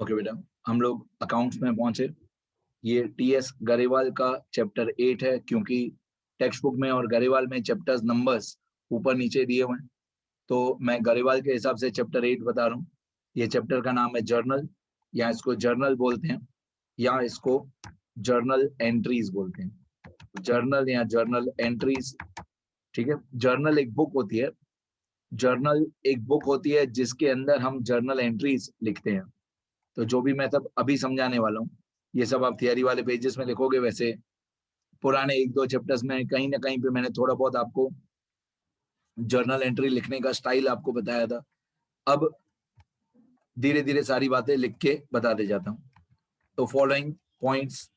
Okay बेटा, हम लोग अकाउंट्स में पहुंचे। ये टीएस गरेवाल का चैप्टर 8 है, क्योंकि टेक्स्ट बुक में और गरेवाल में चैप्टर्स नंबर्स ऊपर नीचे दिए हुए हैं, तो मैं गरेवाल के हिसाब से चैप्टर 8 बता रहा हूँ। ये चैप्टर का नाम है जर्नल, या इसको जर्नल बोलते हैं, या इसको जर्नल एंट्रीज बोलते हैं। जर्नल या जर्नल एंट्रीज, ठीक है। जर्नल एक बुक होती है, जर्नल एक बुक होती है जिसके अंदर हम जर्नल एंट्रीज लिखते हैं। तो जो भी मैं सब अभी समझाने वाला हूँ, ये सब आप थियरी वाले पेजेस में लिखोगे। वैसे पुराने 1-2 चैप्टर्स में कहीं ना कहीं पे मैंने थोड़ा बहुत आपको जर्नल एंट्री लिखने का स्टाइल आपको बताया था। अब धीरे धीरे सारी बातें लिख के बताते जाता हूँ। तो following points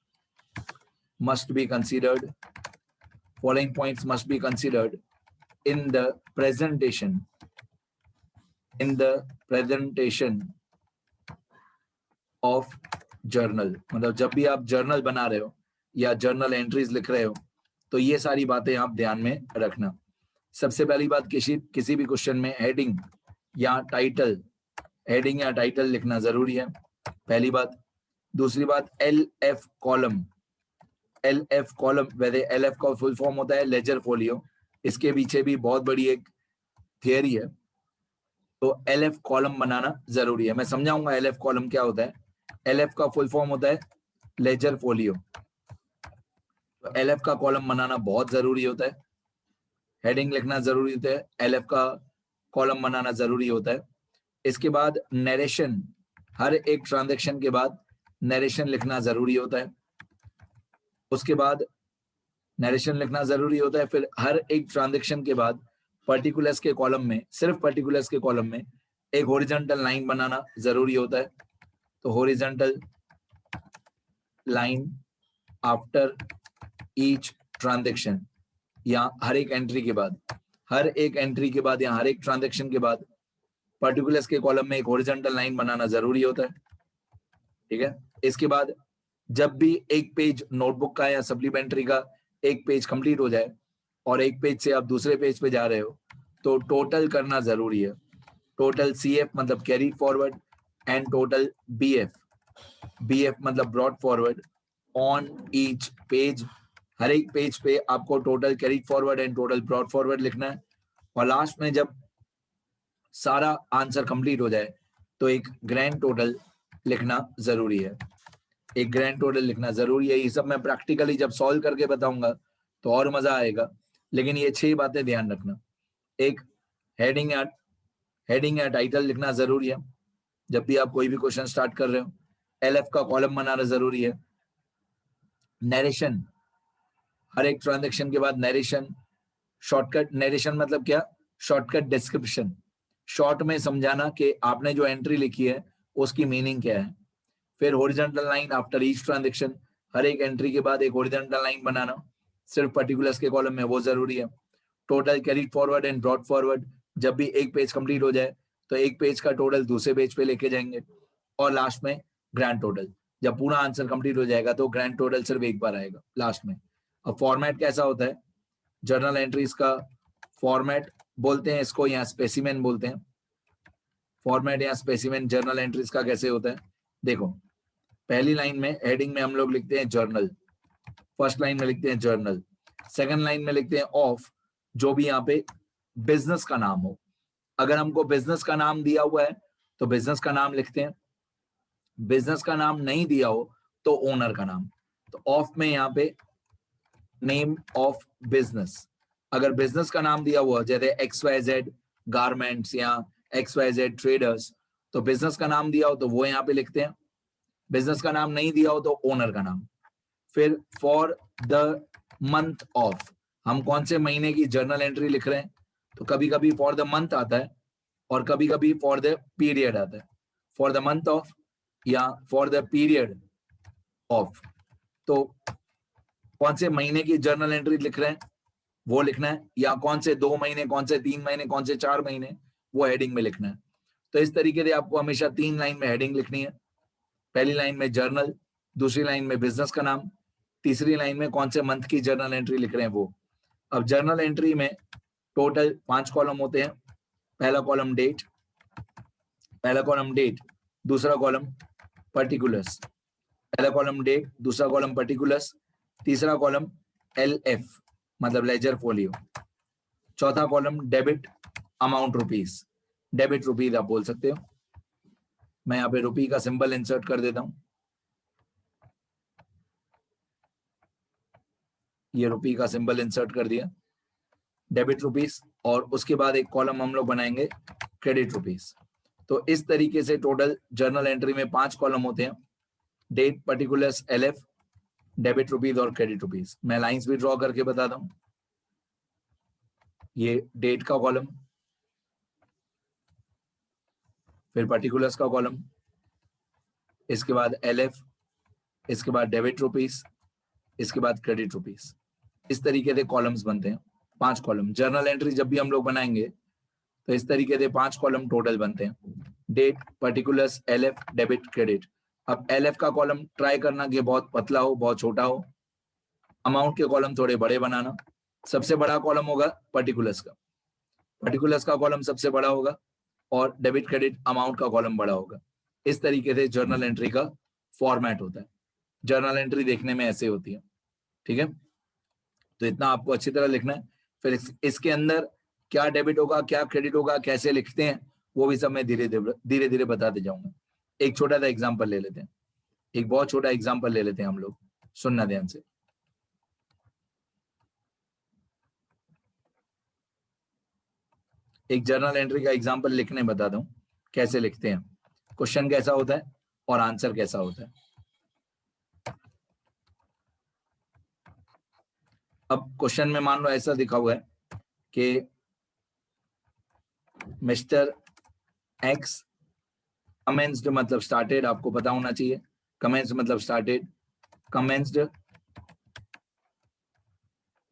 must be considered, following points must be considered in the presentation, in the presentation of journal. मतलब जब भी आप जर्नल बना रहे हो या जर्नल एंट्रीज लिख रहे हो, तो ये सारी बातें आप ध्यान में रखना। सबसे पहली बात, किसी भी क्वेश्चन में हेडिंग या टाइटल, हेडिंग या टाइटल लिखना जरूरी है, पहली बात। दूसरी बात, L F column, L F column, वैसे एल एफ का फुल फॉर्म होता है लेजर फोलियो। इसके पीछे भी बहुत बड़ी एक थियरी है, तो एल एफ कॉलम बनाना जरूरी है। मैं समझाऊंगा एल एफ कॉलम क्या होता है। एल एफ का फुल फॉर्म होता है लेजर फोलियो, तो एल एफ का कॉलम बनाना बहुत जरूरी होता है। हेडिंग लिखना जरूरी होता है, एल एफ का कॉलम बनाना जरूरी होता है। इसके बाद नरेशन, हर एक ट्रांजैक्शन के बाद नरेशन लिखना जरूरी होता है। उसके बाद नरेशन लिखना जरूरी होता है, फिर हर एक ट्रांजैक्शन के बाद पर्टिकुलर्स के कॉलम में, सिर्फ पर्टिकुलर्स के कॉलम में एक हॉरिजॉन्टल लाइन बनाना जरूरी होता है। तो horizontal line after each transaction, या हर एक एंट्री के बाद, हर एक एंट्री के बाद या हर एक ट्रांजैक्शन के बाद पर्टिकुलर्स के कॉलम में एक हॉरिजॉन्टल लाइन बनाना जरूरी होता है, ठीक है। इसके बाद जब भी एक पेज नोटबुक का या सप्लीमेंट्री का एक पेज कंप्लीट हो जाए और एक पेज से आप दूसरे पेज पे जा रहे हो, तो टोटल करना जरूरी है। टोटल सीएफ मतलब carry forward, and total BF, BF मतलब broad forward on each page. हर एक पेज पे आपको total carry forward and total broad forward लिखना है। और लास्ट में जब सारा आंसर कंप्लीट हो जाए, तो एक ग्रैंड टोटल लिखना जरूरी है, एक ग्रैंड टोटल लिखना जरूरी है। ये सब मैं प्रैक्टिकली जब सॉल्व करके बताऊंगा तो और मजा आएगा, लेकिन ये 6 बातें ध्यान रखना। एक, हेडिंग या टाइटल लिखना जरूरी है जब भी आप कोई भी क्वेश्चन स्टार्ट कर रहे हो। एलएफ का कॉलम बनाना जरूरी है। नरेशन, हर एक ट्रांजैक्शन के बाद नरेशन, शॉर्टकट नरेशन मतलब क्या, शॉर्टकट डिस्क्रिप्शन, शॉर्ट में समझाना कि आपने जो एंट्री लिखी है उसकी मीनिंग क्या है। फिर horizontal line after each transaction, हर एक एंट्री के बाद एक हॉरिजॉन्टल लाइन बनाना सिर्फ पर्टिकुलर्स के कॉलम में, वो जरूरी है। Total carry forward and brought forward, जब भी एक पेज कंप्लीट हो जाए तो एक पेज का टोटल दूसरे पेज पे लेके जाएंगे। और लास्ट में ग्रैंड टोटल, जब पूरा आंसर कंप्लीट हो जाएगा तो ग्रैंड टोटल सिर्फ एक बार आएगा लास्ट में। अब फॉर्मेट कैसा होता है जर्नल एंट्रीज का, फॉर्मेट बोलते हैं इसको, यहाँ स्पेसिमेन बोलते हैं। फॉर्मेट या स्पेसिमेन जर्नल एंट्रीज का कैसे होता है, देखो। पहली लाइन में हेडिंग में हम लोग लिखते हैं जर्नल, फर्स्ट लाइन में लिखते हैं जर्नल, सेकंड लाइन में लिखते हैं ऑफ, जो भी यहाँ पे बिजनेस का नाम हो। अगर हमको बिजनेस का नाम दिया हुआ है तो बिजनेस का नाम लिखते हैं, बिजनेस का नाम नहीं दिया हो तो ओनर का नाम। तो ऑफ में यहाँ पे नेम ऑफ बिजनेस, अगर बिजनेस का नाम दिया हुआ जैसे XYZ गारमेंट्स या XYZ ट्रेडर्स, तो बिजनेस का नाम दिया हो तो वो यहाँ पे लिखते हैं। बिजनेस का नाम नहीं दिया हो तो ओनर का नाम। फिर फॉर द मंथ ऑफ, हम कौन से महीने की जर्नल एंट्री लिख रहे हैं, तो कभी कभी फॉर द मंथ आता है और कभी कभी फॉर द पीरियड आता है। फॉर द मंथ ऑफ या फॉर द पीरियड ऑफ, तो कौन से महीने की जर्नल एंट्री लिख रहे हैं वो लिखना है, या कौन से 2 महीने, कौन से 3 महीने, कौन से 4 महीने, वो हेडिंग में लिखना है। तो इस तरीके से आपको हमेशा 3 लाइन में हेडिंग लिखनी है। पहली लाइन में जर्नल, दूसरी लाइन में बिजनेस का नाम, तीसरी लाइन में कौन से मंथ की जर्नल एंट्री लिख रहे हैं वो। अब जर्नल एंट्री में टोटल 5 कॉलम होते हैं। पहला कॉलम डेट, दूसरा कॉलम पर्टिकुलर्स, पहला कॉलम डेट, दूसरा कॉलम पर्टिकुलर्स, तीसरा कॉलम LF मतलब लेजर फोलियो, चौथा column debit amount rupees, debit rupees आप बोल सकते हो। मैं यहाँ पे रुपी का सिंबल इंसर्ट कर देता हूं, ये रुपी का सिंबल इंसर्ट कर दिया, डेबिट रुपीस, और उसके बाद एक कॉलम हम लोग बनाएंगे क्रेडिट रुपीस। तो इस तरीके से टोटल जर्नल एंट्री में 5 कॉलम होते हैं, date, particulars, LF, debit rupees और क्रेडिट रुपीज। मैं लाइंस भी ड्रॉ करके बताता हूं, ये डेट का कॉलम, फिर पर्टिकुलर्स का कॉलम, इसके बाद LF, इसके बाद डेबिट रुपीस, इसके बाद क्रेडिट रुपीस। इस तरीके से कॉलम्स बनते हैं, 5 कॉलम। जर्नल एंट्री जब भी हम लोग बनाएंगे तो इस तरीके से 5 कॉलम टोटल बनते हैं, date, particulars, LF, debit, credit. अब LF का कॉलम ट्राई करना कि बहुत पतला हो, बहुत छोटा हो, अमाउंट के कॉलम थोड़े बड़े बनाना। सबसे बड़ा कॉलम होगा पर्टिकुलर्स का, पर्टिकुलर्स का कॉलम सबसे बड़ा होगा, और डेबिट क्रेडिट अमाउंट का कॉलम बड़ा होगा। इस तरीके से जर्नल एंट्री का फॉर्मेट होता है। जर्नल एंट्री देखने में ऐसे होती है, ठीक है। तो इतना आपको अच्छी तरह लिखना है। फिर इसके अंदर क्या डेबिट होगा, क्या क्रेडिट होगा, कैसे लिखते हैं, वो भी सब मैं धीरे धीरे बताते जाऊंगा। एक छोटा सा एग्जाम्पल ले लेते हैं, एक बहुत छोटा एग्जाम्पल ले लेते हैं हम लोग, सुनना ध्यान से। एक जर्नल एंट्री का एग्जाम्पल लिखने बता दूं कैसे लिखते हैं, क्वेश्चन कैसा होता है और आंसर कैसा होता है। अब क्वेश्चन में मान लो ऐसा दिखा हुआ है कि मिस्टर एक्स कमेंस्ड मतलब स्टार्टेड, आपको पता होना चाहिए, कमेंस्ड मतलब started, commenced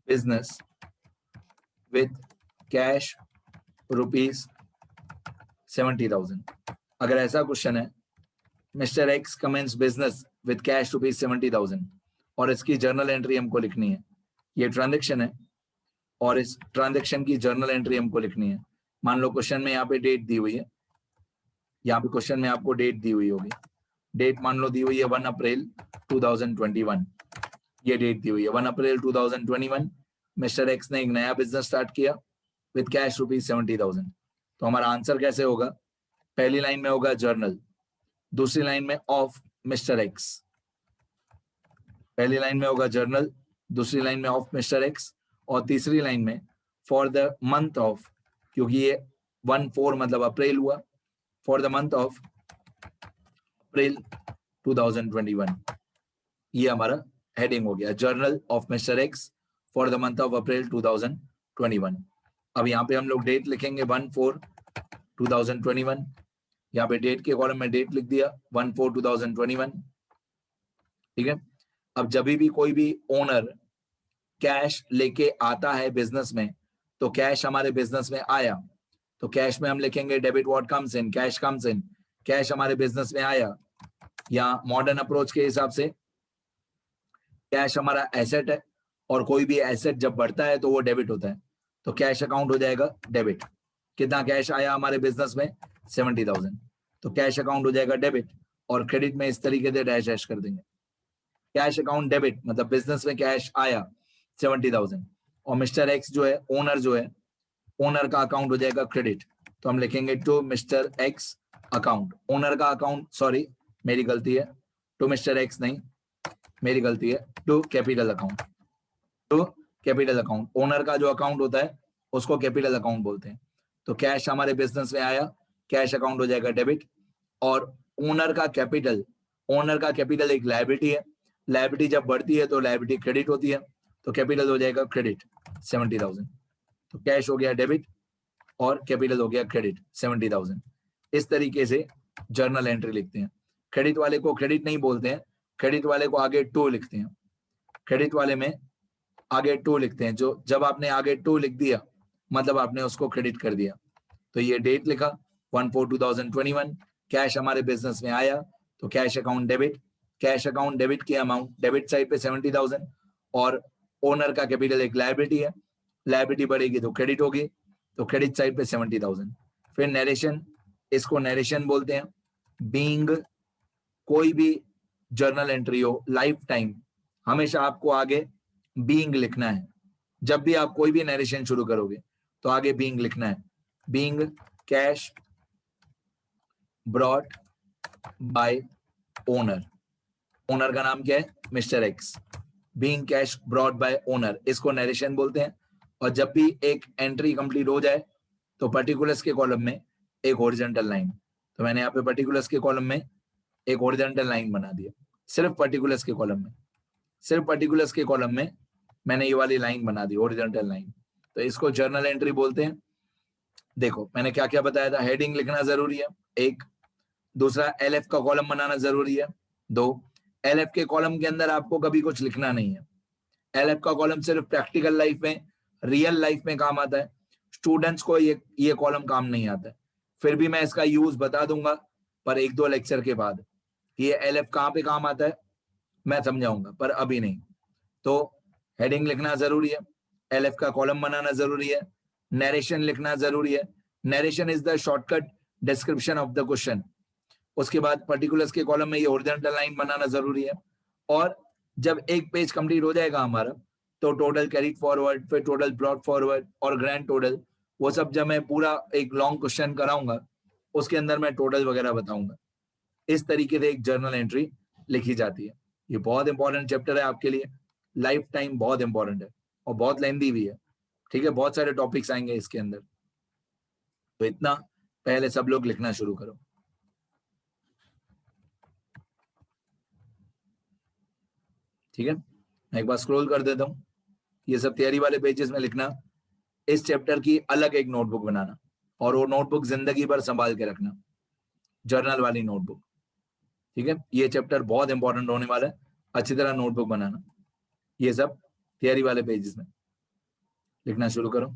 business with cash rupees 70,000। अगर ऐसा क्वेश्चन है, mister X commence business with cash rupees 70,000 और इसकी जर्नल एंट्री हमको लिखनी है, ये ट्रांजेक्शन है और इस ट्रांजेक्शन की जर्नल एंट्री हमको लिखनी है। मान लो क्वेश्चन में यहाँ पे डेट दी हुई है, यहाँ पे क्वेश्चन में आपको डेट दी हुई होगी, डेट मान लो दी हुई है 1 अप्रैल 2021, ये डेट दी हुई है 1 अप्रैल 2021। मिस्टर एक्स ने एक नया बिजनेस स्टार्ट किया विथ कैश रुपीज 70,000। तो हमारा आंसर कैसे होगा, पहली लाइन में होगा जर्नल, दूसरी लाइन में ऑफ मिस्टर एक्स, पहली लाइन में होगा जर्नल, दूसरी लाइन में ऑफ मिस्टर एक्स, और तीसरी लाइन में फॉर द मंथ ऑफ, क्योंकि ये 1/4 मतलब अप्रैल हुआ, for the month of April 2021। ये हमारा हेडिंग हो गया, journal of mister x for the month of April 2021। अब यहाँ पे हम लोग डेट लिखेंगे 1/4/2021, यहाँ पे डेट के कॉलम में डेट लिख दिया 1/4/2021, ठीक है। अब जब भी कोई भी ओनर कैश लेके आता है बिजनेस में, तो कैश हमारे बिजनेस में आया, तो कैश में हम लिखेंगे debit what comes in, cash comes in, cash हमारे बिजनेस में आया। या मॉडर्न अप्रोच के हिसाब से कैश हमारा एसेट है, और कोई भी एसेट जब बढ़ता है तो वो डेबिट होता है, तो कैश अकाउंट हो जाएगा डेबिट। कितना कैश आया हमारे बिजनेस में, 70,000, तो कैश अकाउंट हो जाएगा डेबिट। और क्रेडिट में इस तरीके से डैश डैश कर देंगे, कैश अकाउंट डेबिट मतलब बिजनेस में कैश आया 70,000, और मिस्टर एक्स जो है ओनर जो है, ओनर का अकाउंट हो जाएगा क्रेडिट, तो हम लिखेंगे to mister X account, owner का अकाउंट, सॉरी मेरी गलती है, टू मिस्टर एक्स नहीं, मेरी गलती है, to capital account, to capital account, owner का जो अकाउंट होता है उसको कैपिटल अकाउंट बोलते हैं। तो कैश हमारे बिजनेस में आया, कैश अकाउंट हो जाएगा डेबिट, और ओनर का कैपिटल, ओनर का कैपिटल एक लायबिलिटी है, लायबिलिटी जब बढ़ती है तो लायबिलिटी क्रेडिट होती है, तो कैपिटल हो जाएगा क्रेडिट 70,000। तो कैश हो गया डेबिट और कैपिटल हो गया क्रेडिट 70,000। इस तरीके से जर्नल एंट्री लिखते हैं। क्रेडिट वाले को क्रेडिट नहीं बोलते हैं, क्रेडिट वाले को आगे टू लिखते हैं, क्रेडिट वाले में आगे टू लिखते हैं, जो जब आपने आगे टू लिख दिया मतलब आपने उसको क्रेडिट कर दिया। तो ये डेट लिखा 1/4/2021, कैश हमारे बिजनेस में आया तो cash account debit, cash account debit की अमाउंट डेबिट साइड पे 70,000, और ओनर का कैपिटल एक लायबिलिटी है, लायबिलिटी बढ़ेगी तो क्रेडिट होगी, तो क्रेडिट साइड पे 70,000। फिर नरेशन, इसको नरेशन बोलते हैं, बीइंग कोई भी जर्नल एंट्री हो, लाइफ टाइम, हमेशा आपको आगे बीइंग लिखना है। जब भी आप कोई भी नरेशन शुरू करोगे तो आगे बीइंग लिखना है। Being cash brought by owner. Owner का नाम क्या है? Mister x. Being cash brought by owner, इसको नरेशन बोलते हैं। और जब भी एक एंट्री कंप्लीट हो जाए तो पर्टिकुलर्स के कॉलम में एक हॉरिजॉन्टल लाइन। तो मैंने यहाँ पे पर्टिकुलर्स के कॉलम में एक हॉरिजॉन्टल लाइन बना दिया, सिर्फ पर्टिकुलर्स के कॉलम में, सिर्फ पर्टिकुलर्स के कॉलम में मैंने ये वाली लाइन बना दी, हॉरिजॉन्टल लाइन। तो इसको जर्नल एंट्री बोलते हैं। देखो मैंने क्या क्या बताया था। हेडिंग लिखना जरूरी है, एक। दूसरा, एलएफ का कॉलम बनाना जरूरी है, दो। एलएफ के कॉलम के अंदर आपको कभी कुछ लिखना नहीं है। एलएफ का कॉलम सिर्फ प्रैक्टिकल लाइफ में, रियल लाइफ में काम आता है। स्टूडेंट्स को ये कॉलम काम नहीं आता है। फिर भी मैं इसका यूज बता दूंगा, पर एक दो लेक्चर के बाद। ये एलएफ कहाँ पे काम आता है मैं समझाऊंगा, पर अभी नहीं। तो हेडिंग लिखना जरूरी है, एलएफ का कॉलम बनाना जरूरी है, नरेशन लिखना जरूरी है। Narration is the shortcut description of the question. उसके बाद पर्टिकुलर्स के कॉलम में ये हॉरिजॉन्टल लाइन बनाना जरूरी है। और जब एक पेज कंप्लीट हो जाएगा हमारा, तो टोटल कैरीड फॉरवर्ड, फिर टोटल ब्रॉट फॉरवर्ड और ग्रैंड टोटल, वो सब जब मैं पूरा एक लॉन्ग क्वेश्चन कराऊंगा उसके अंदर मैं टोटल वगैरह बताऊंगा। इस तरीके से एक जर्नल एंट्री लिखी जाती है। ये बहुत इंपॉर्टेंट चैप्टर है आपके लिए, लाइफ टाइम बहुत इंपॉर्टेंट है और बहुत लेंदी भी है। ठीक है, बहुत सारे टॉपिक्स आएंगे इसके अंदर। तो इतना पहले सब लोग लिखना शुरू करो। ठीक है, मैं एक बार स्क्रॉल कर देता हूँ। ये सब थियरी वाले पेजेस में लिखना। इस चैप्टर की अलग एक नोटबुक बनाना और वो नोटबुक जिंदगी भर संभाल के रखना, जर्नल वाली नोटबुक। ठीक है, ये चैप्टर बहुत इंपॉर्टेंट होने वाला है, अच्छी तरह नोटबुक बनाना। ये सब थियरी वाले पेजेस में लिखना शुरू करो।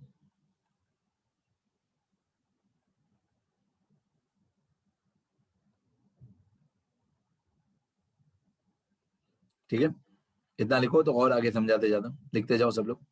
ठीक है, इतना लिखो तो और आगे समझाते जाता हूँ। लिखते जाओ सब लोग।